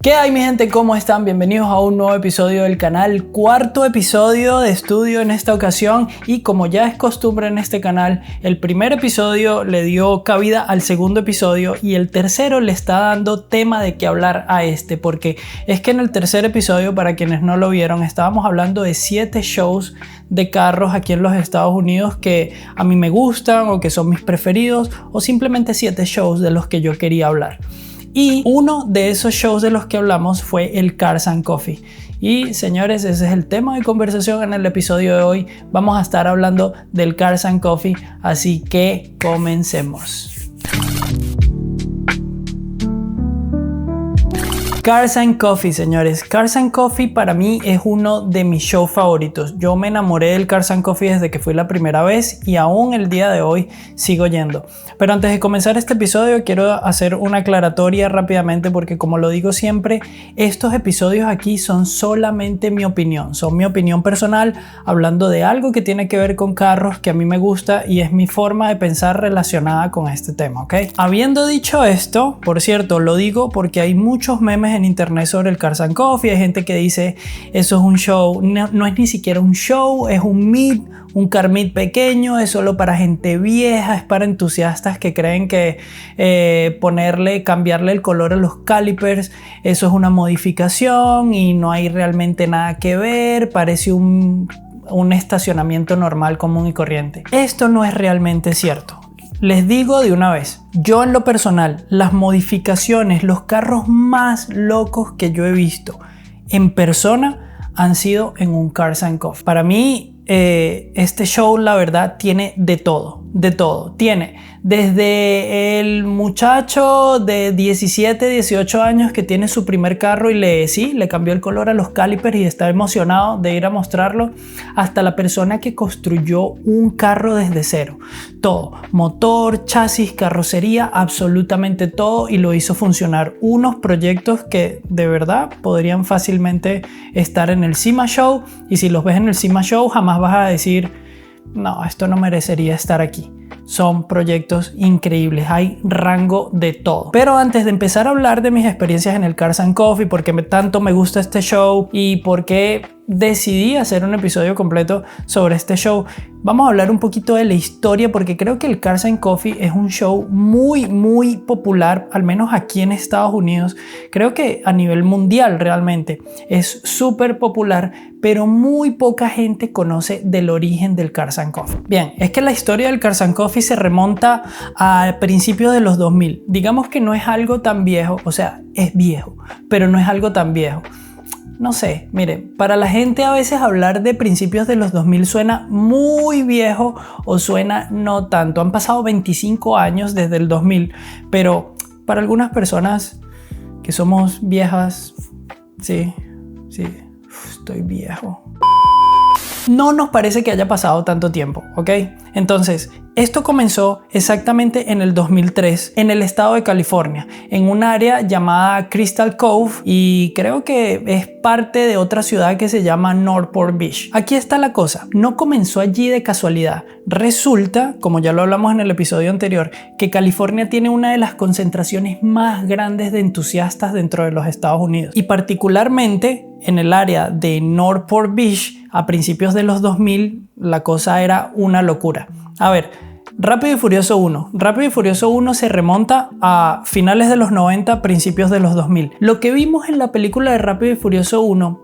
¿Qué hay, mi gente? ¿Cómo están? Bienvenidos a un nuevo episodio del canal, cuarto episodio de estudio en esta ocasión, y como ya es costumbre en este canal, el primer episodio le dio cabida al segundo episodio y el tercero le está dando tema de qué hablar a este, porque es que en el tercer episodio, para quienes no lo vieron, estábamos hablando de 7 shows de carros aquí en los Estados Unidos que a mí me gustan o que son mis preferidos, o simplemente 7 shows de los que yo quería hablar. Y uno de esos shows de los que hablamos fue el Cars and Coffee. Y señores, ese es el tema de conversación en el episodio de hoy. Vamos a estar hablando del Cars and Coffee, así que comencemos. Cars and Coffee, señores. Cars and Coffee para mí es uno de mis shows favoritos. Yo me enamoré del Cars and Coffee desde que fui la primera vez y aún el día de hoy sigo yendo. Pero antes de comenzar este episodio quiero hacer una aclaratoria rápidamente, porque como lo digo siempre, estos episodios aquí son solamente mi opinión. Son mi opinión personal hablando de algo que tiene que ver con carros que a mí me gusta y es mi forma de pensar relacionada con este tema, ¿ok? Habiendo dicho esto, por cierto, lo digo porque hay muchos memes en internet sobre el Cars and Coffee. Hay gente que dice eso es un show, no es ni siquiera un show, es un meet, un car meet pequeño, es solo para gente vieja, es para entusiastas que creen que cambiarle el color a los calipers, eso es una modificación y no hay realmente nada que ver, parece un estacionamiento normal, común y corriente. Esto no es realmente cierto. Les digo de una vez, yo en lo personal, las modificaciones, los carros más locos que yo he visto en persona han sido en un Cars and Coffee. Para mí, este show, la verdad, tiene de todo. Tiene desde el muchacho de 17, 18 años que tiene su primer carro y le cambió el color a los calipers y está emocionado de ir a mostrarlo, hasta la persona que construyó un carro desde cero. Todo, motor, chasis, carrocería, absolutamente todo, y lo hizo funcionar. Unos proyectos que de verdad podrían fácilmente estar en el SEMA Show, y si los ves en el SEMA Show jamás vas a decir no, esto no merecería estar aquí. Son proyectos increíbles, hay rango de todo. Pero antes de empezar a hablar de mis experiencias en el Cars and Coffee, por qué tanto me gusta este show y por qué decidí hacer un episodio completo sobre este show, vamos a hablar un poquito de la historia, porque creo que el Cars and Coffee es un show muy popular, al menos aquí en Estados Unidos. Creo que a nivel mundial realmente es súper popular, pero muy poca gente conoce del origen del Cars and Coffee. Bien, es que la historia del Cars and Coffee se remonta a principios de los 2000. Digamos que no es algo tan viejo, o sea, es viejo, pero no es algo tan viejo. No sé, miren, para la gente a veces hablar de principios de los 2000 suena muy viejo o suena no tanto. Han pasado 25 años desde el 2000, pero para algunas personas que somos viejas, sí, estoy viejo. No nos parece que haya pasado tanto tiempo, ¿ok? Entonces, esto comenzó exactamente en el 2003 en el estado de California, en un área llamada Crystal Cove, y creo que es parte de otra ciudad que se llama Newport Beach. Aquí está la cosa, no comenzó allí de casualidad. Resulta, como ya lo hablamos en el episodio anterior, que California tiene una de las concentraciones más grandes de entusiastas dentro de los Estados Unidos, y particularmente en el área de Newport Beach a principios de los 2000 la cosa era una locura. A ver, Rápido y Furioso 1. Rápido y Furioso 1 se remonta a finales de los 90, principios de los 2000. Lo que vimos en la película de Rápido y Furioso 1,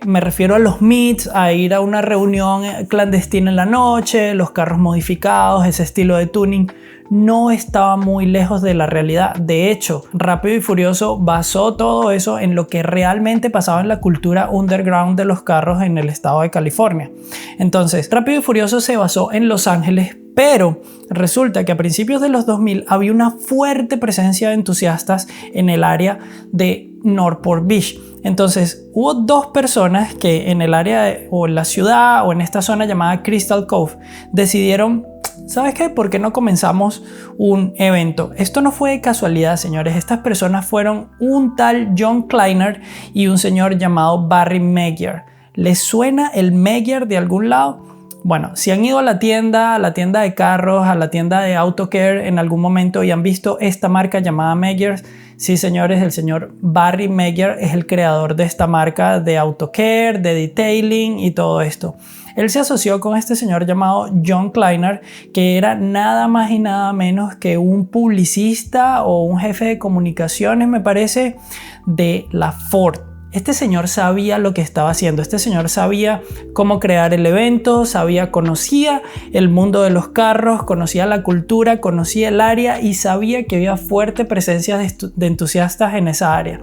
me refiero a los meets, a ir a una reunión clandestina en la noche, los carros modificados, ese estilo de tuning, no estaba muy lejos de la realidad. De hecho, Rápido y Furioso basó todo eso en lo que realmente pasaba en la cultura underground de los carros en el estado de California. Entonces, Rápido y Furioso se basó en Los Ángeles, pero resulta que a principios de los 2000 había una fuerte presencia de entusiastas en el área de Newport Beach. Entonces hubo dos personas que en el área o en la ciudad o en esta zona llamada Crystal Cove decidieron, ¿sabes qué? ¿Por qué no comenzamos un evento? Esto no fue de casualidad, señores. Estas personas fueron un tal John Kleiner y un señor llamado Barry Megier. ¿Les suena el Megier de algún lado? Bueno, si han ido a la tienda de carros, a la tienda de AutoCare en algún momento y han visto esta marca llamada Megier, Sí, señores, el señor Barry Meyer es el creador de esta marca de autocare, de detailing y todo esto. Él se asoció con este señor llamado John Kleiner, que era nada más y nada menos que un publicista o un jefe de comunicaciones, me parece, de la Ford. Este señor sabía lo que estaba haciendo, este señor sabía cómo crear el evento, conocía el mundo de los carros, conocía la cultura, conocía el área y sabía que había fuerte presencia de entusiastas en esa área.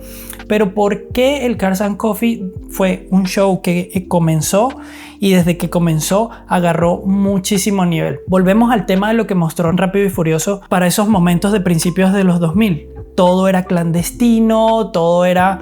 Pero ¿por qué el Cars and Coffee fue un show que comenzó y desde que comenzó agarró muchísimo nivel? Volvemos al tema de lo que mostró en Rápido y Furioso para esos momentos de principios de los 2000. Todo era clandestino, todo era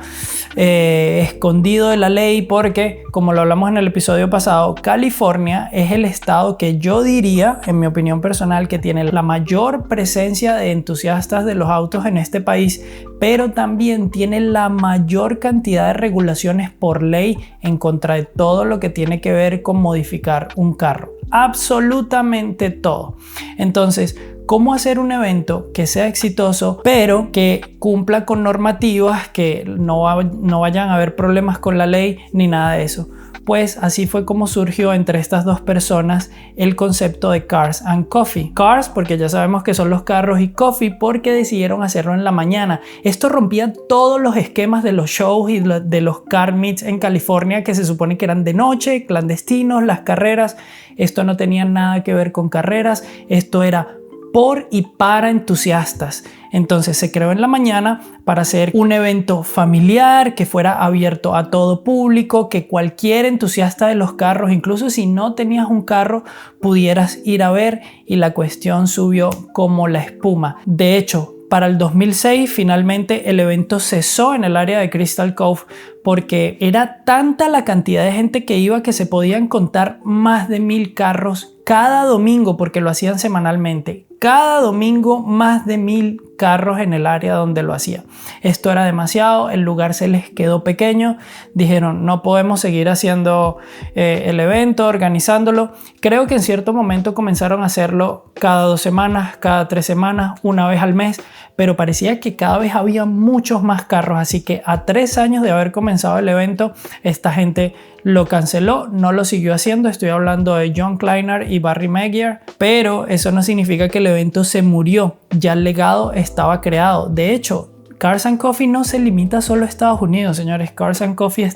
escondido de la ley porque, como lo hablamos en el episodio pasado, California es el estado que yo diría, en mi opinión personal, que tiene la mayor presencia de entusiastas de los autos en este país, pero también tiene la mayor cantidad de regulaciones por ley en contra de todo lo que tiene que ver con modificar un carro. Absolutamente todo. Entonces, ¿cómo hacer un evento que sea exitoso, pero que cumpla con normativas, que no vayan a haber problemas con la ley ni nada de eso? Pues así fue como surgió entre estas dos personas el concepto de Cars and Coffee. Cars porque ya sabemos que son los carros y Coffee porque decidieron hacerlo en la mañana. Esto rompía todos los esquemas de los shows y de los car meets en California que se supone que eran de noche, clandestinos, las carreras. Esto no tenía nada que ver con carreras, esto era por y para entusiastas. Entonces se creó en la mañana para hacer un evento familiar que fuera abierto a todo público, que cualquier entusiasta de los carros, incluso si no tenías un carro, pudieras ir a ver, y la cuestión subió como la espuma. De hecho, para el 2006 finalmente el evento cesó en el área de Crystal Cove porque era tanta la cantidad de gente que iba que se podían contar más de 1000 carros cada domingo, porque lo hacían semanalmente. Cada domingo más de 1000 carros en el área donde lo hacía. Esto era demasiado, el lugar se les quedó pequeño, dijeron no podemos seguir haciendo el evento, organizándolo. Creo que en cierto momento comenzaron a hacerlo cada 2 semanas, cada 3 semanas, una vez al mes, pero parecía que cada vez había muchos más carros, así que a 3 años de haber comenzado el evento, esta gente lo canceló, no lo siguió haciendo. Estoy hablando de John Kleiner y Barry Meyer, pero eso no significa que el evento se murió, ya el legado estaba creado. De hecho, Cars and Coffee no se limita solo a Estados Unidos, señores. Cars and Coffee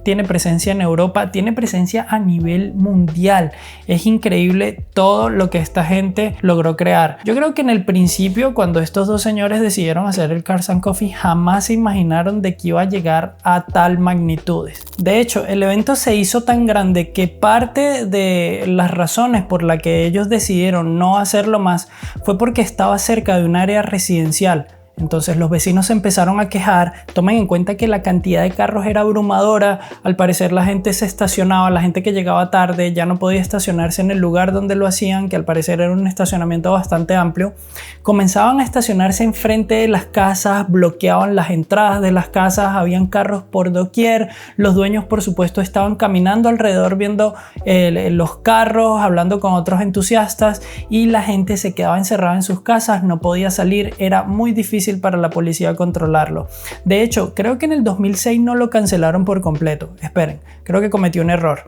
tiene presencia en Europa, tiene presencia a nivel mundial. Es increíble todo lo que esta gente logró crear. Yo creo que en el principio, cuando estos dos señores decidieron hacer el Cars and Coffee, jamás se imaginaron de que iba a llegar a tal magnitudes. De hecho, el evento se hizo tan grande que parte de las razones por las que ellos decidieron no hacerlo más fue porque estaba cerca de un área residencial. Entonces los vecinos se empezaron a quejar. Tomen en cuenta que la cantidad de carros era abrumadora. Al parecer la gente se estacionaba, la gente que llegaba tarde ya no podía estacionarse en el lugar donde lo hacían, que al parecer era un estacionamiento bastante amplio. Comenzaban a estacionarse enfrente de las casas, bloqueaban las entradas de las casas, habían carros por doquier. Los dueños, por supuesto, estaban caminando alrededor viendo los carros, hablando con otros entusiastas, y la gente se quedaba encerrada en sus casas, no podía salir. Era muy difícil para la policía controlarlo. De hecho, creo que en el 2006 no lo cancelaron por completo. Esperen, creo que cometí un error.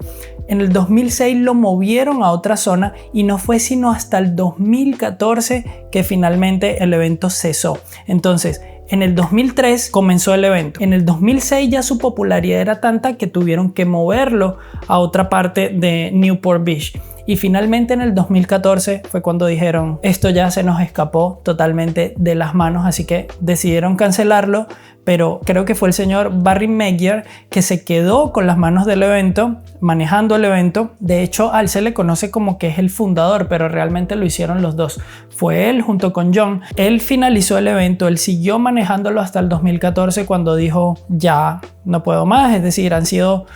En el 2006 lo movieron a otra zona y no fue sino hasta el 2014 que finalmente el evento cesó. Entonces, en el 2003 comenzó el evento. En el 2006 ya su popularidad era tanta que tuvieron que moverlo a otra parte de Newport Beach. Y finalmente en el 2014 fue cuando dijeron esto ya se nos escapó totalmente de las manos, así que decidieron cancelarlo. Pero creo que fue el señor Barry Meyer que se quedó con las manos del evento, manejando el evento. De hecho, a él se le conoce como que es el fundador, pero realmente lo hicieron los dos. Fue él junto con John. Él finalizó el evento, él siguió manejándolo hasta el 2014 cuando dijo ya no puedo más. Es decir, han sido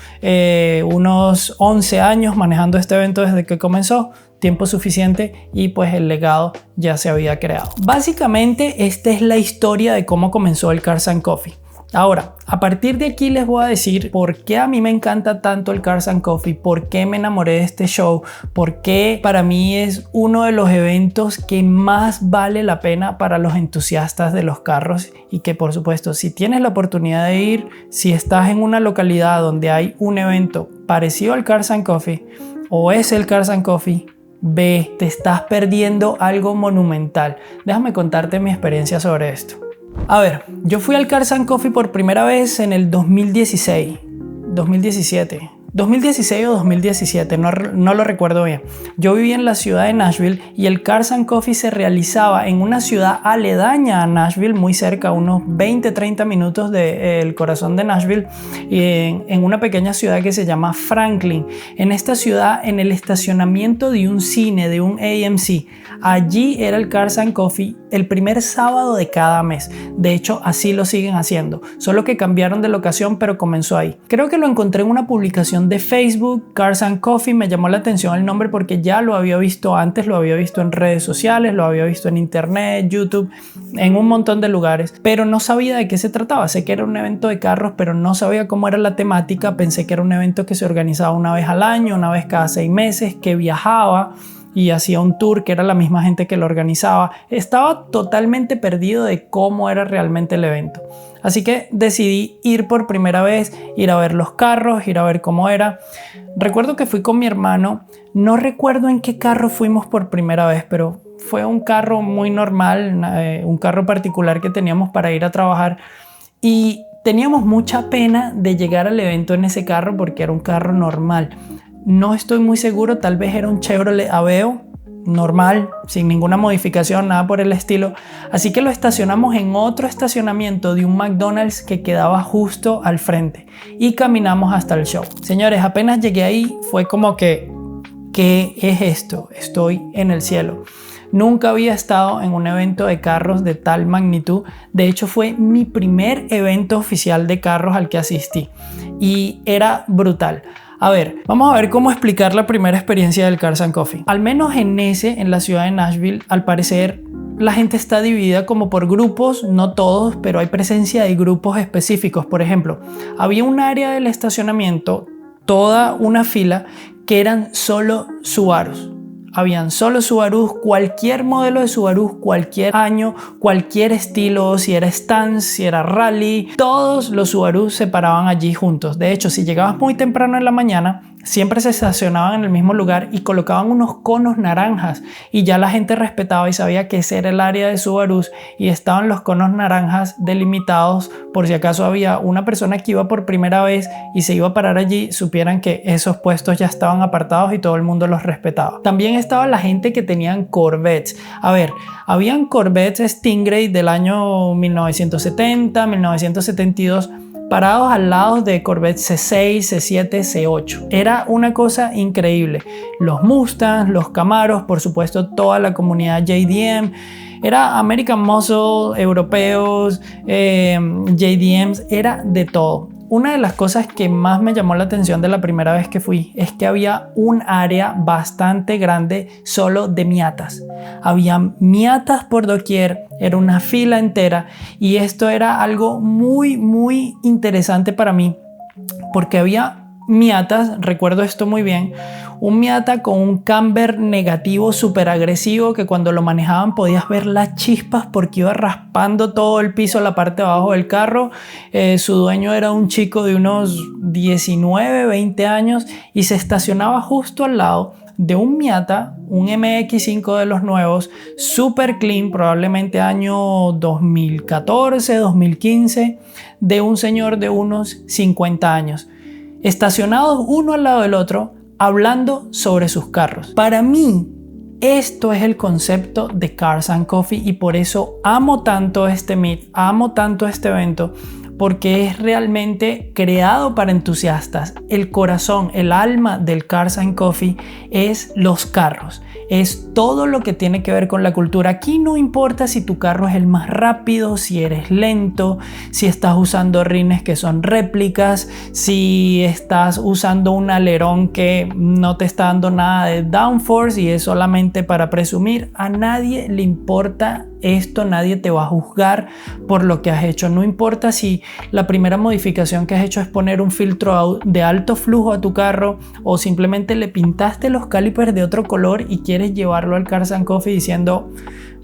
unos 11 años manejando este evento desde que comenzó. Tiempo suficiente y pues el legado ya se había creado. Básicamente esta es la historia de cómo comenzó el Cars and Coffee. Ahora, a partir de aquí les voy a decir por qué a mí me encanta tanto el Cars and Coffee, por qué me enamoré de este show, por qué para mí es uno de los eventos que más vale la pena para los entusiastas de los carros y que, por supuesto, si tienes la oportunidad de ir, si estás en una localidad donde hay un evento parecido al Cars and Coffee o es el Cars and Coffee, ve, te estás perdiendo algo monumental. Déjame contarte mi experiencia sobre esto. A ver, yo fui al Cars and Coffee por primera vez en el 2016 o 2017, no lo recuerdo bien. Yo vivía en la ciudad de Nashville y el Cars and Coffee se realizaba en una ciudad aledaña a Nashville, muy cerca, unos 20-30 minutos del corazón de Nashville, y en una pequeña ciudad que se llama Franklin. En esta ciudad, en el estacionamiento de un cine, de un AMC, allí era el Cars and Coffee el primer sábado de cada mes. De hecho, así lo siguen haciendo, solo que cambiaron de locación, pero comenzó ahí. Creo que lo encontré en una publicación de Facebook, Cars and Coffee. Me llamó la atención el nombre porque ya lo había visto antes, lo había visto en redes sociales, lo había visto en internet, YouTube, en un montón de lugares, pero no sabía de qué se trataba. Sé que era un evento de carros, pero no sabía cómo era la temática. Pensé que era un evento que se organizaba una vez al año, una vez cada 6 meses, que viajaba y hacía un tour, que era la misma gente que lo organizaba. Estaba totalmente perdido de cómo era realmente el evento. Así que decidí ir por primera vez, ir a ver los carros, ir a ver cómo era. Recuerdo que fui con mi hermano, no recuerdo en qué carro fuimos por primera vez, pero fue un carro muy normal, un carro particular que teníamos para ir a trabajar, y teníamos mucha pena de llegar al evento en ese carro porque era un carro normal. No estoy muy seguro, tal vez era un Chevrolet Aveo normal, sin ninguna modificación, nada por el estilo. Así que lo estacionamos en otro estacionamiento de un McDonald's que quedaba justo al frente y caminamos hasta el show. Señores, apenas llegué ahí fue como que, ¿qué es esto? Estoy en el cielo. Nunca había estado en un evento de carros de tal magnitud. De hecho, fue mi primer evento oficial de carros al que asistí y era brutal. A ver, vamos a ver cómo explicar la primera experiencia del Cars and Coffee. Al menos en la ciudad de Nashville, al parecer la gente está dividida como por grupos, no todos, pero hay presencia de grupos específicos. Por ejemplo, había un área del estacionamiento, toda una fila, que eran solo Subarus. Habían solo Subarus, cualquier modelo de Subaru, cualquier año, cualquier estilo, si era Stance, si era Rally, todos los Subarus se paraban allí juntos. De hecho, si llegabas muy temprano en la mañana, siempre se estacionaban en el mismo lugar y colocaban unos conos naranjas y ya la gente respetaba y sabía que ese era el área de Subarus y estaban los conos naranjas delimitados por si acaso había una persona que iba por primera vez y se iba a parar allí, supieran que esos puestos ya estaban apartados y todo el mundo los respetaba. También estaba la gente que tenían Corvettes. A ver, habían Corvettes Stingray del año 1970, 1972, parados al lado de Corvette C6, C7, C8. Era una cosa increíble. Los Mustangs, los Camaros, por supuesto toda la comunidad JDM. Era American Muscle, europeos, JDMs, era de todo. Una de las cosas que más me llamó la atención de la primera vez que fui es que había un área bastante grande solo de Miatas. Había Miatas por doquier, era una fila entera y esto era algo muy interesante para mí porque había Miatas, recuerdo esto muy bien, un Miata con un camber negativo súper agresivo que cuando lo manejaban podías ver las chispas porque iba raspando todo el piso, la parte de abajo del carro. Su dueño era un chico de unos 19, 20 años y se estacionaba justo al lado de un Miata, un MX5 de los nuevos, super clean, probablemente año 2014, 2015, de un señor de unos 50 años. Estacionados uno al lado del otro, hablando sobre sus carros. Para mí, esto es el concepto de Cars and Coffee y por eso amo tanto este meet, amo tanto este evento, porque es realmente creado para entusiastas. El corazón, el alma del Cars and Coffee es los carros. Es todo lo que tiene que ver con la cultura. Aquí no importa si tu carro es el más rápido, si eres lento, si estás usando rines que son réplicas, si estás usando un alerón que no te está dando nada de downforce y es solamente para presumir. A nadie le importa esto, nadie te va a juzgar por lo que has hecho. No importa si la primera modificación que has hecho es poner un filtro de alto flujo a tu carro o simplemente le pintaste los calipers de otro color y quieres llevarlo al Cars and Coffee diciendo,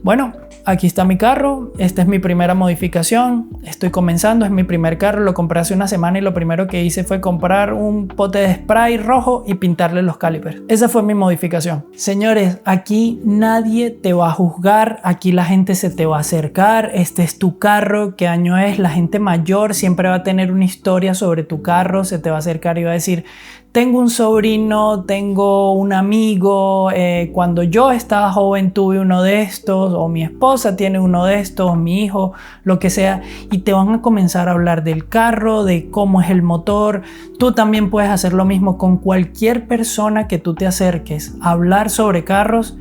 bueno, aquí está mi carro, esta es mi primera modificación, estoy comenzando, es mi primer carro, lo compré hace una semana y lo primero que hice fue comprar un pote de spray rojo y pintarle los calipers. Esa fue mi modificación. Señores, aquí nadie te va a juzgar, aquí la gente se te va a acercar, este es tu carro, ¿qué año es? La gente mayor siempre va a tener una historia sobre tu carro, se te va a acercar y va a decir, tengo un sobrino, tengo un amigo, cuando yo estaba joven tuve uno de estos, o mi esposa tiene uno de estos, o mi hijo, lo que sea, y te van a comenzar a hablar del carro, de cómo es el motor. Tú también puedes hacer lo mismo con cualquier persona que tú te acerques, hablar sobre carros.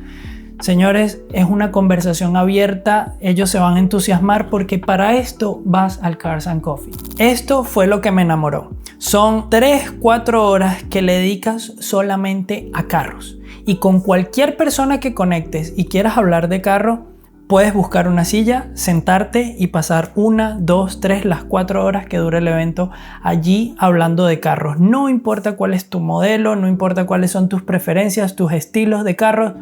Señores, es una conversación abierta, ellos se van a entusiasmar porque para esto vas al Cars and Coffee. Esto fue lo que me enamoró. Son 3-4 horas que le dedicas solamente a carros y con cualquier persona que conectes y quieras hablar de carro, puedes buscar una silla, sentarte y pasar 1, 2, 3, las 4 horas que dure el evento allí hablando de carros. No importa cuál es tu modelo, no importa cuáles son tus preferencias, tus estilos de carros,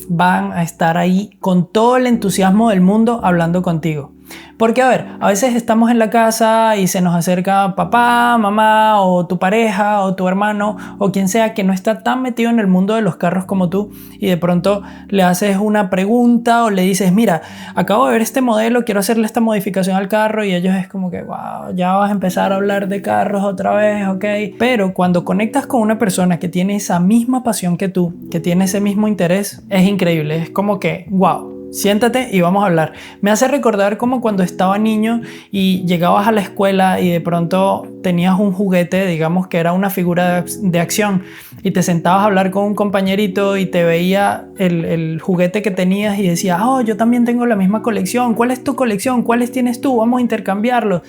van a estar ahí con todo el entusiasmo del mundo hablando contigo. Porque a ver, a veces estamos en la casa y se nos acerca papá, mamá o tu pareja o tu hermano o quien sea que no está tan metido en el mundo de los carros como tú y de pronto le haces una pregunta o le dices, mira, acabo de ver este modelo, quiero hacerle esta modificación al carro y ellos es como que, wow, ya vas a empezar a hablar de carros otra vez, ok. Pero cuando conectas con una persona que tiene esa misma pasión que tú, que tiene ese mismo interés, es increíble, es como que, wow. Siéntate y vamos a hablar. Me hace recordar como cuando estaba niño y llegabas a la escuela y de pronto tenías un juguete, digamos que era una figura de acción y te sentabas a hablar con un compañerito y te veía el juguete que tenías y decías, oh, yo también tengo la misma colección. ¿Cuál es tu colección? ¿Cuáles tienes tú? Vamos a intercambiarlos.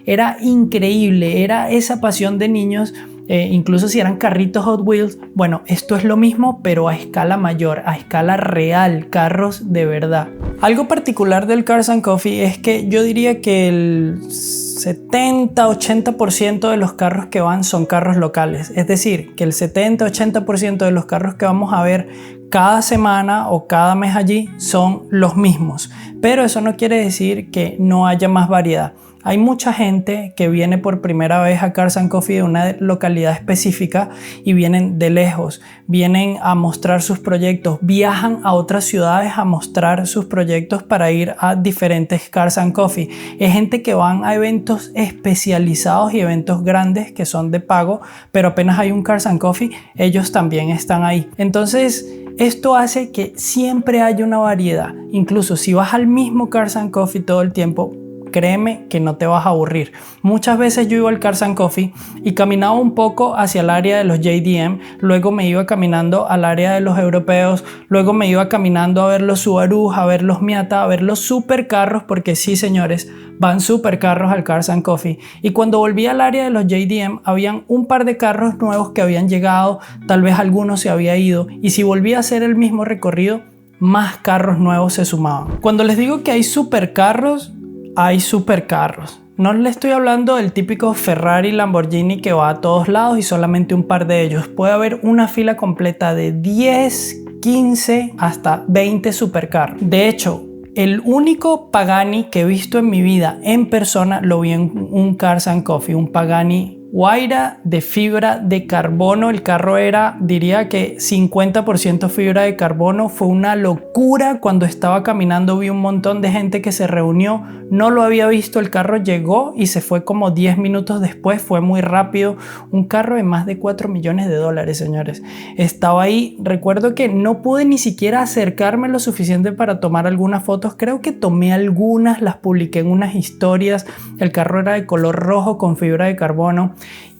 Era increíble, era esa pasión de niños. Incluso si eran carritos Hot Wheels, bueno, esto es lo mismo pero a escala mayor, a escala real, carros de verdad. Algo particular del Cars and Coffee es que yo diría que el 70-80% de los carros que van son carros locales, es decir, que el 70-80% de los carros que vamos a ver cada semana o cada mes allí son los mismos, pero eso no quiere decir que no haya más variedad. Hay mucha gente que viene por primera vez a Cars and Coffee de una localidad específica y vienen de lejos, vienen a mostrar sus proyectos, viajan a otras ciudades a mostrar sus proyectos para ir a diferentes Cars and Coffee. Es gente que van a eventos especializados y eventos grandes que son de pago, pero apenas hay un Cars and Coffee, ellos también están ahí. Entonces, esto hace que siempre haya una variedad. Incluso si vas al mismo Cars and Coffee todo el tiempo, créeme que no te vas a aburrir. Muchas veces yo iba al Cars and Coffee y caminaba un poco hacia el área de los JDM, luego me iba caminando al área de los europeos, luego me iba caminando a ver los Subaru, a ver los Miata, a ver los supercarros, porque sí, señores, van supercarros al Cars and Coffee. Y cuando volví al área de los JDM, habían un par de carros nuevos que habían llegado, tal vez algunos se había ido, y si volví a hacer el mismo recorrido, más carros nuevos se sumaban. Cuando les digo que hay supercarros, hay supercarros. No les estoy hablando del típico Ferrari, Lamborghini que va a todos lados y solamente un par de ellos. Puede haber una fila completa de 10, 15 hasta 20 supercarros. De hecho, el único Pagani que he visto en mi vida en persona lo vi en un Cars and Coffee, un Pagani Huayra de fibra de carbono. El carro era, diría que 50% fibra de carbono. Fue una locura. Cuando estaba caminando vi un montón de gente que se reunió. No lo había visto, el carro llegó y se fue como 10 minutos después. Fue muy rápido. Un carro de más de $4 millones, señores. Estaba ahí. Recuerdo que no pude ni siquiera acercarme lo suficiente para tomar algunas fotos. Creo que tomé algunas, las publiqué en unas historias. El carro era de color rojo con fibra de carbono.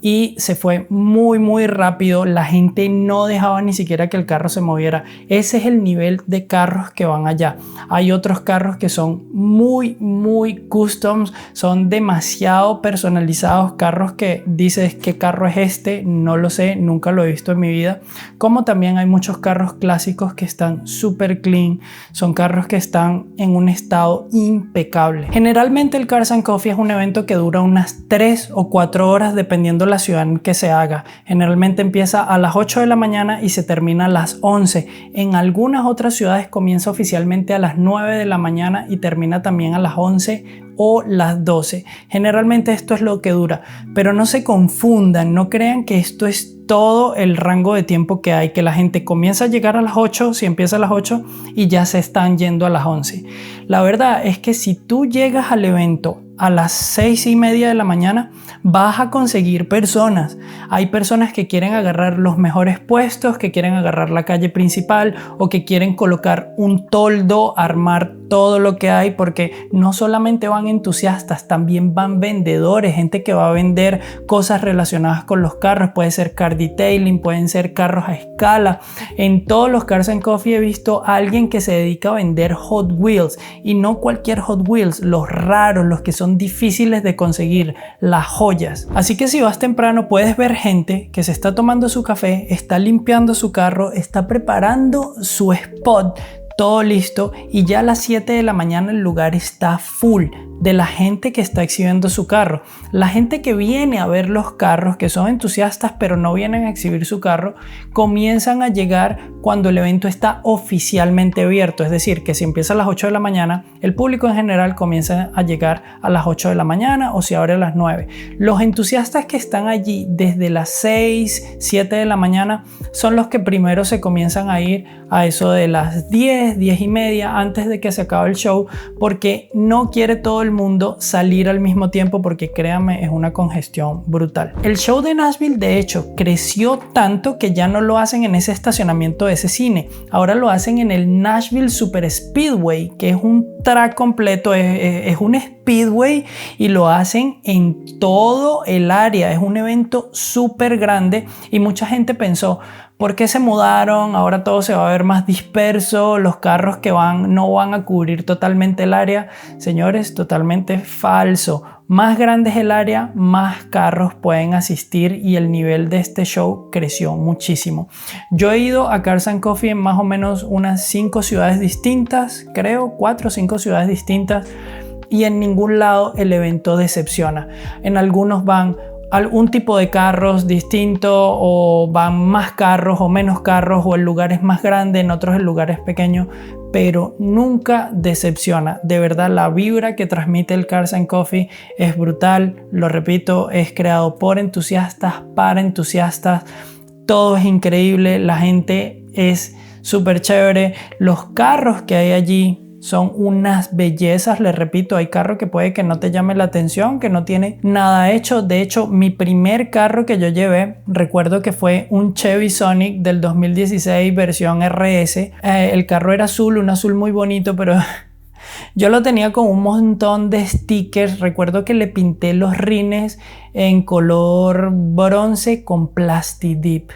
y se fue muy rápido. La gente no dejaba ni siquiera que el carro se moviera. Ese es el nivel de carros que van allá. Hay otros carros que son muy customs, son demasiado personalizados, carros que dices qué carro es este, no lo sé, nunca lo he visto en mi vida. Como también hay muchos carros clásicos que están súper clean, son carros que están en un estado impecable. Generalmente el Cars and Coffee es un evento que dura unas 3 o 4 horas dependiendo la ciudad en que se haga. Generalmente empieza a las 8 de la mañana y se termina a las 11. En algunas otras ciudades comienza oficialmente a las 9 de la mañana y termina también a las 11 o las 12. Generalmente esto es lo que dura, pero no se confundan, no crean que esto es todo el rango de tiempo que hay, que la gente comienza a llegar a las 8, si empieza a las 8 y ya se están yendo a las 11. La verdad es que si tú llegas al evento a las 6:30 de la mañana, vas a conseguir personas. Hay personas que quieren agarrar los mejores puestos, que quieren agarrar la calle principal o que quieren colocar un toldo, armar todo lo que hay, porque no solamente van entusiastas, también van vendedores, gente que va a vender cosas relacionadas con los carros. Puede ser car detailing, pueden ser carros a escala. En todos los Cars and Coffee he visto a alguien que se dedica a vender Hot Wheels, y no cualquier Hot Wheels, los raros, los que son difíciles de conseguir, las joyas. Así que si vas temprano puedes ver gente que se está tomando su café, está limpiando su carro, está preparando su spot, todo listo, y ya a las 7 de la mañana el lugar está full de la gente que está exhibiendo su carro. La gente que viene a ver los carros, que son entusiastas pero no vienen a exhibir su carro, comienzan a llegar cuando el evento está oficialmente abierto. Es decir, que si empieza a las 8 de la mañana, el público en general comienza a llegar a las 8 de la mañana o se abre a las 9. Los entusiastas que están allí desde las 6, 7 de la mañana son los que primero se comienzan a ir a eso de las 10, 10:30 antes de que se acabe el show, porque no quiere todo el mundo salir al mismo tiempo, porque créanme, es una congestión brutal. El show de Nashville de hecho creció tanto que ya no lo hacen en ese estacionamiento de ese cine, ahora lo hacen en el Nashville Super Speedway, que es un track completo, es un speedway, y lo hacen en todo el área. Es un evento súper grande y mucha gente pensó, ¿por qué se mudaron? Ahora todo se va a ver más disperso, los carros que van no van a cubrir totalmente el área. Señores, totalmente falso. Más grande es el área, más carros pueden asistir, y el nivel de este show creció muchísimo. Yo he ido a Cars and Coffee en más o menos unas 5 ciudades distintas, creo 4 o 5 ciudades distintas, y en ningún lado el evento decepciona. En algunos van algún tipo de carros distinto, o van más carros o menos carros, o el lugar es más grande, en otros el lugar es pequeño, pero nunca decepciona. De verdad, la vibra que transmite el Cars and Coffee es brutal. Lo repito, es creado por entusiastas, para entusiastas. Todo es increíble, la gente es súper chévere. Los carros que hay allí son unas bellezas. Les repito, hay carro que puede que no te llame la atención, que no tiene nada hecho. De hecho, mi primer carro que yo llevé, recuerdo que fue un Chevy Sonic del 2016 versión RS. El carro era azul, un azul muy bonito, pero yo lo tenía con un montón de stickers. Recuerdo que le pinté los rines en color bronce con Plastidip.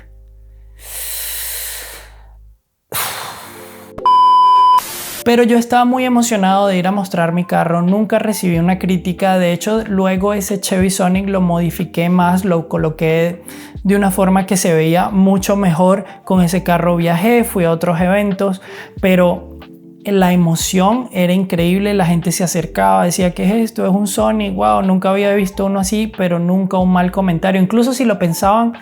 Pero yo estaba muy emocionado de ir a mostrar mi carro, nunca recibí una crítica. De hecho, luego ese Chevy Sonic lo modifiqué más, lo coloqué de una forma que se veía mucho mejor. Con ese carro viajé, fui a otros eventos, pero la emoción era increíble. La gente se acercaba, decía, ¿qué es esto? Es un Sonic, wow, nunca había visto uno así, pero nunca un mal comentario. Incluso si lo pensaban,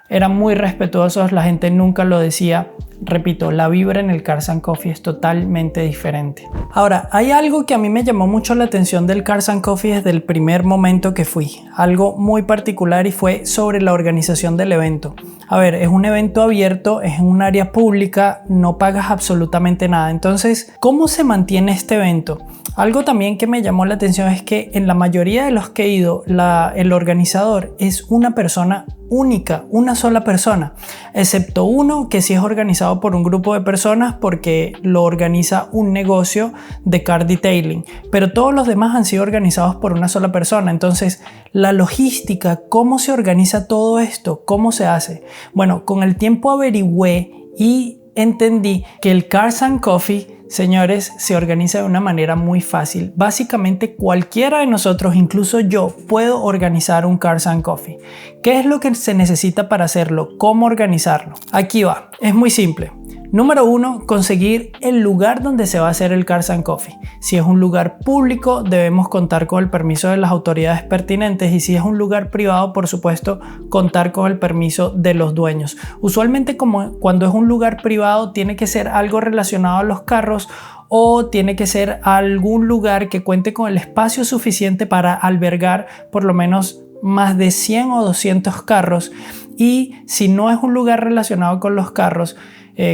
eran muy respetuosos, la gente nunca lo decía. Repito, la vibra en el Cars and Coffee es totalmente diferente. Ahora, hay algo que a mí me llamó mucho la atención del Cars and Coffee desde el primer momento que fui. Algo muy particular, y fue sobre la organización del evento. A ver, es un evento abierto, es en un área pública, no pagas absolutamente nada. Entonces, ¿cómo se mantiene este evento? Algo también que me llamó la atención es que en la mayoría de los que he ido, el organizador es una persona única, una sola persona, excepto uno que sí es organizado por un grupo de personas porque lo organiza un negocio de car detailing, pero todos los demás han sido organizados por una sola persona. Entonces, la logística, ¿cómo se organiza todo esto? ¿Cómo se hace? Bueno, con el tiempo averigüé y entendí que el Cars and Coffee, señores, se organiza de una manera muy fácil. Básicamente cualquiera de nosotros, incluso yo, puedo organizar un Cars and Coffee. ¿Qué es lo que se necesita para hacerlo? ¿Cómo organizarlo? Aquí va, es muy simple. Número 1, conseguir el lugar donde se va a hacer el Cars and Coffee. Si es un lugar público, debemos contar con el permiso de las autoridades pertinentes, y si es un lugar privado, por supuesto, contar con el permiso de los dueños. Usualmente, como cuando es un lugar privado, tiene que ser algo relacionado a los carros, o tiene que ser algún lugar que cuente con el espacio suficiente para albergar por lo menos más de 100 o 200 carros. Y si no es un lugar relacionado con los carros,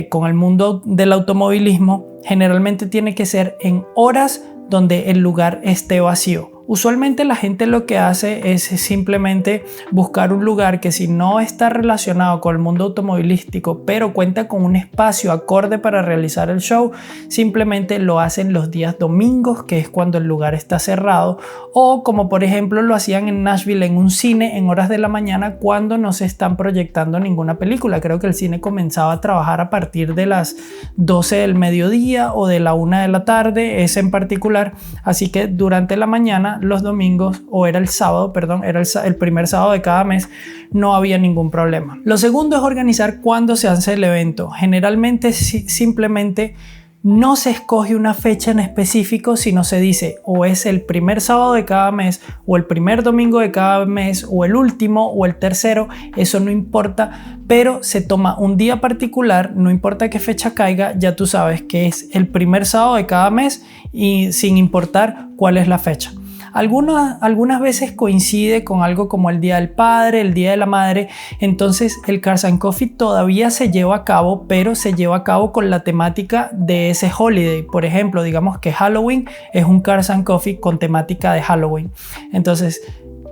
con el mundo del automovilismo, generalmente tiene que ser en horas donde el lugar esté vacío. Usualmente la gente lo que hace es simplemente buscar un lugar que, si no está relacionado con el mundo automovilístico pero cuenta con un espacio acorde para realizar el show, simplemente lo hacen los días domingos, que es cuando el lugar está cerrado, o como por ejemplo lo hacían en Nashville en un cine en horas de la mañana cuando no se están proyectando ninguna película. Creo que el cine comenzaba a trabajar a partir de las 12 del mediodía o de la 1 de la tarde, ese en particular, así que durante la mañana, los domingos, o era el sábado, perdón, era el primer sábado de cada mes, no había ningún problema. Lo segundo es organizar cuándo se hace el evento. Generalmente simplemente no se escoge una fecha en específico, sino se dice o es el primer sábado de cada mes, o el primer domingo de cada mes, o el último, o el tercero. Eso no importa, pero se toma un día particular, no importa qué fecha caiga, ya tú sabes que es el primer sábado de cada mes y sin importar cuál es la fecha. Algunas veces coincide con algo como el Día del Padre, el Día de la Madre. Entonces el Cars and Coffee todavía se lleva a cabo, pero se lleva a cabo con la temática de ese holiday. Por ejemplo, digamos que Halloween es un Cars and Coffee con temática de Halloween. Entonces,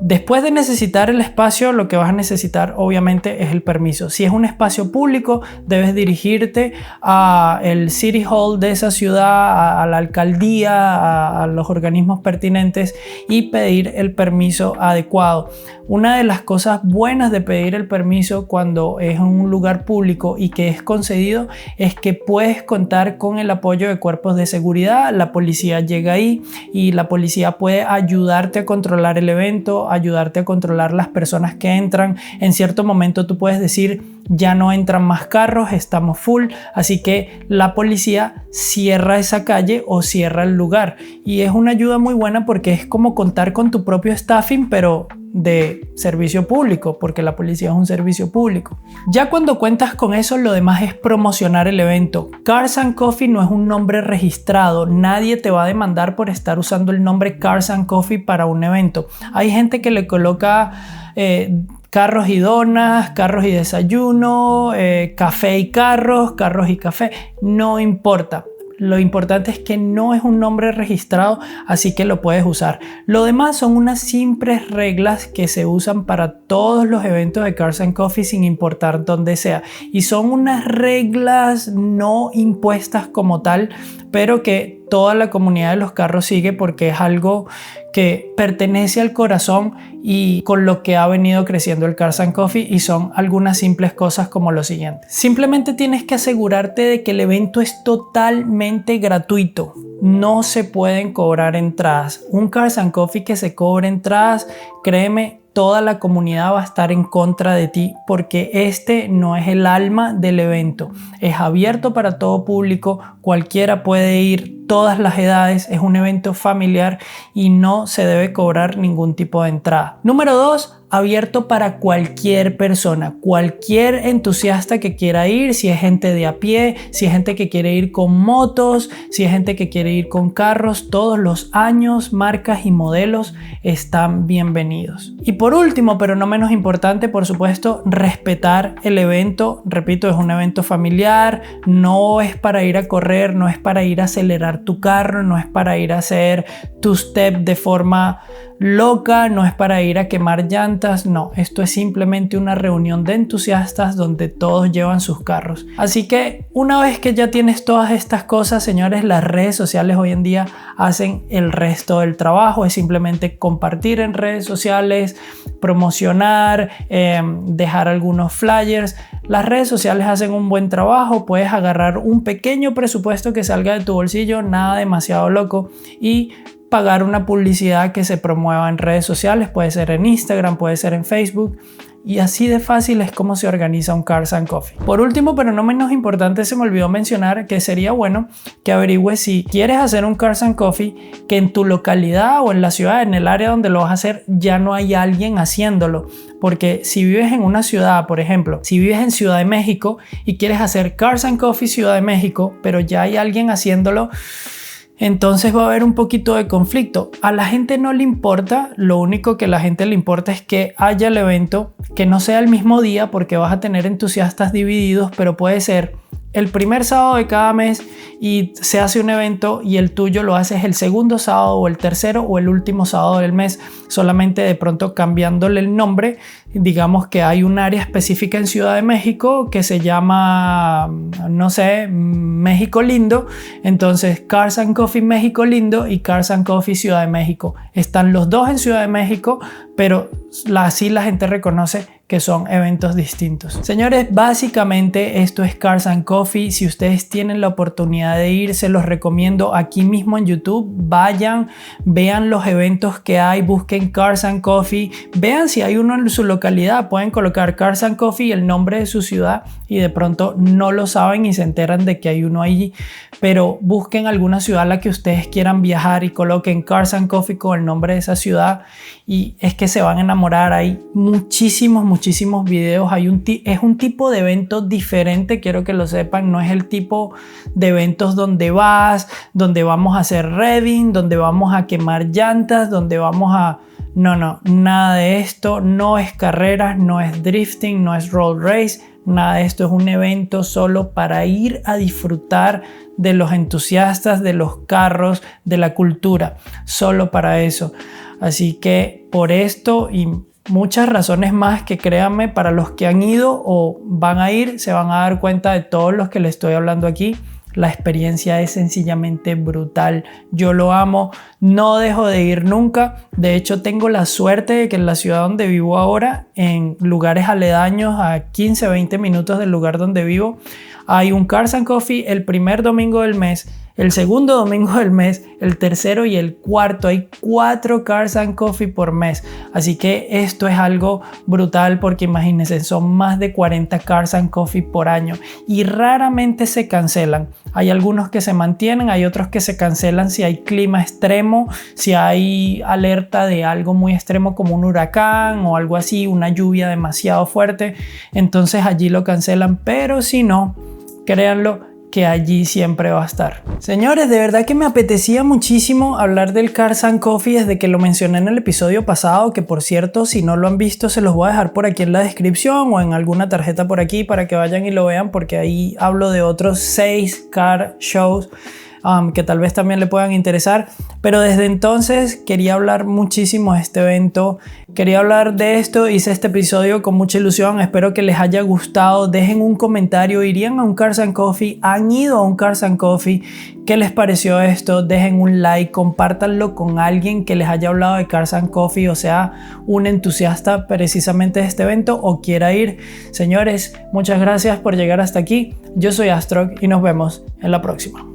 después de necesitar el espacio, lo que vas a necesitar obviamente es el permiso. Si es un espacio público, debes dirigirte al City Hall de esa ciudad, a la alcaldía, a los organismos pertinentes y pedir el permiso adecuado. Una de las cosas buenas de pedir el permiso cuando es en un lugar público y que es concedido es que puedes contar con el apoyo de cuerpos de seguridad. La policía llega ahí y la policía puede ayudarte a controlar el evento, ayudarte a controlar las personas que entran. En cierto momento tú puedes decir: ya no entran más carros, estamos full, así que la policía cierra esa calle o cierra el lugar, y es una ayuda muy buena porque es como contar con tu propio staffing, pero de servicio público, porque la policía es un servicio público. Ya cuando cuentas con eso, lo demás es promocionar el evento. Cars and Coffee no es un nombre registrado, nadie te va a demandar por estar usando el nombre Cars and Coffee para un evento. Hay gente que le coloca carros y donas, carros y desayuno, café y carros, carros y café, no importa. Lo importante es que no es un nombre registrado, así que lo puedes usar. Lo demás son unas simples reglas que se usan para todos los eventos de Cars and Coffee sin importar dónde sea. Y son unas reglas no impuestas como tal, pero que toda la comunidad de los carros sigue porque es algo que pertenece al corazón y con lo que ha venido creciendo el Cars and Coffee, y son algunas simples cosas como lo siguiente. Simplemente tienes que asegurarte de que el evento es totalmente gratuito. No se pueden cobrar entradas. Un Cars and Coffee que se cobre entradas, créeme, toda la comunidad va a estar en contra de ti, porque este no es el alma del evento. Es abierto para todo público, cualquiera puede ir, todas las edades, es un evento familiar y no se debe cobrar ningún tipo de entrada. Número 2, abierto para cualquier persona, cualquier entusiasta que quiera ir, si es gente de a pie, si es gente que quiere ir con motos, si es gente que quiere ir con carros, todos los años, marcas y modelos están bienvenidos. Y por último, pero no menos importante, por supuesto, respetar el evento. Repito, es un evento familiar, no es para ir a correr correr, no es para ir a acelerar tu carro, no es para ir a hacer tu step de forma loca, no es para ir a quemar llantas, no, esto es simplemente una reunión de entusiastas donde todos llevan sus carros. Así que una vez que ya tienes todas estas cosas, señores, las redes sociales hoy en día hacen el resto del trabajo. Es simplemente compartir en redes sociales, promocionar, dejar algunos flyers. Las redes sociales hacen un buen trabajo. Puedes agarrar un pequeño presupuesto que salga de tu bolsillo, nada demasiado loco, y pagar una publicidad que se promueva en redes sociales. Puede ser en Instagram, puede ser en Facebook. Y así de fácil es como se organiza un Cars and Coffee. Por último, pero no menos importante, se me olvidó mencionar que sería bueno que averigües si quieres hacer un Cars and Coffee, que en tu localidad o en la ciudad, en el área donde lo vas a hacer, ya no hay alguien haciéndolo. Porque si vives en una ciudad, por ejemplo, si vives en Ciudad de México y quieres hacer Cars and Coffee Ciudad de México, pero ya hay alguien haciéndolo, entonces va a haber un poquito de conflicto. A la gente no le importa, lo único que a la gente le importa es que haya el evento, que no sea el mismo día, porque vas a tener entusiastas divididos, pero puede ser el primer sábado de cada mes y se hace un evento y el tuyo lo haces el segundo sábado o el tercero o el último sábado del mes, solamente de pronto cambiándole el nombre. Digamos que hay un área específica en Ciudad de México que se llama, no sé, México Lindo. Entonces Cars and Coffee México Lindo y Cars and Coffee Ciudad de México. Están los dos en Ciudad de México, pero así la gente reconoce que son eventos distintos. Señores, básicamente esto es Cars and Coffee. Si ustedes tienen la oportunidad de ir, se los recomiendo aquí mismo en YouTube. Vayan, vean los eventos que hay, busquen Cars and Coffee, vean si hay uno en su localidad. Pueden colocar Cars and Coffee, el nombre de su ciudad, y de pronto no lo saben y se enteran de que hay uno allí. Pero busquen alguna ciudad a la que ustedes quieran viajar y coloquen Cars and Coffee con el nombre de esa ciudad y es que se van a enamorar. Hay muchísimos videos. Es un tipo de evento diferente, quiero que lo sepan. No es el tipo de eventos donde donde vamos a hacer revving, donde vamos a quemar llantas, donde vamos a... No, nada de esto. No es carreras, no es drifting, no es road race. Nada de esto, es un evento solo para ir a disfrutar de los entusiastas, de los carros, de la cultura, solo para eso. Así que por esto y muchas razones más que, créanme, para los que han ido o van a ir, se van a dar cuenta de todos los que les estoy hablando aquí. La experiencia es sencillamente brutal. Yo lo amo, no dejo de ir nunca. De hecho, tengo la suerte de que en la ciudad donde vivo ahora, en lugares aledaños a 15-20 minutos del lugar donde vivo, hay un Cars and Coffee el primer domingo del mes, el segundo domingo del mes, el tercero y el cuarto. Hay 4 Cars and Coffee por mes. Así que esto es algo brutal porque imagínense, son más de 40 Cars and Coffee por año y raramente se cancelan. Hay algunos que se mantienen, hay otros que se cancelan si hay clima extremo, si hay alerta de algo muy extremo como un huracán o algo así, una lluvia demasiado fuerte. Entonces allí lo cancelan, pero si no, créanlo que allí siempre va a estar. Señores, de verdad que me apetecía muchísimo hablar del Cars and Coffee desde que lo mencioné en el episodio pasado, que por cierto, si no lo han visto, se los voy a dejar por aquí en la descripción o en alguna tarjeta por aquí para que vayan y lo vean, porque ahí hablo de otros 6 car shows que tal vez también le puedan interesar. Pero desde entonces quería hablar muchísimo de este evento, quería hablar de esto, hice este episodio con mucha ilusión, espero que les haya gustado. Dejen un comentario, ¿irían a un Cars and Coffee? ¿Han ido a un Cars and Coffee? ¿Qué les pareció esto? Dejen un like, compártanlo con alguien que les haya hablado de Cars and Coffee, o sea, un entusiasta precisamente de este evento o quiera ir. Señores, muchas gracias por llegar hasta aquí. Yo soy Astrok y nos vemos en la próxima.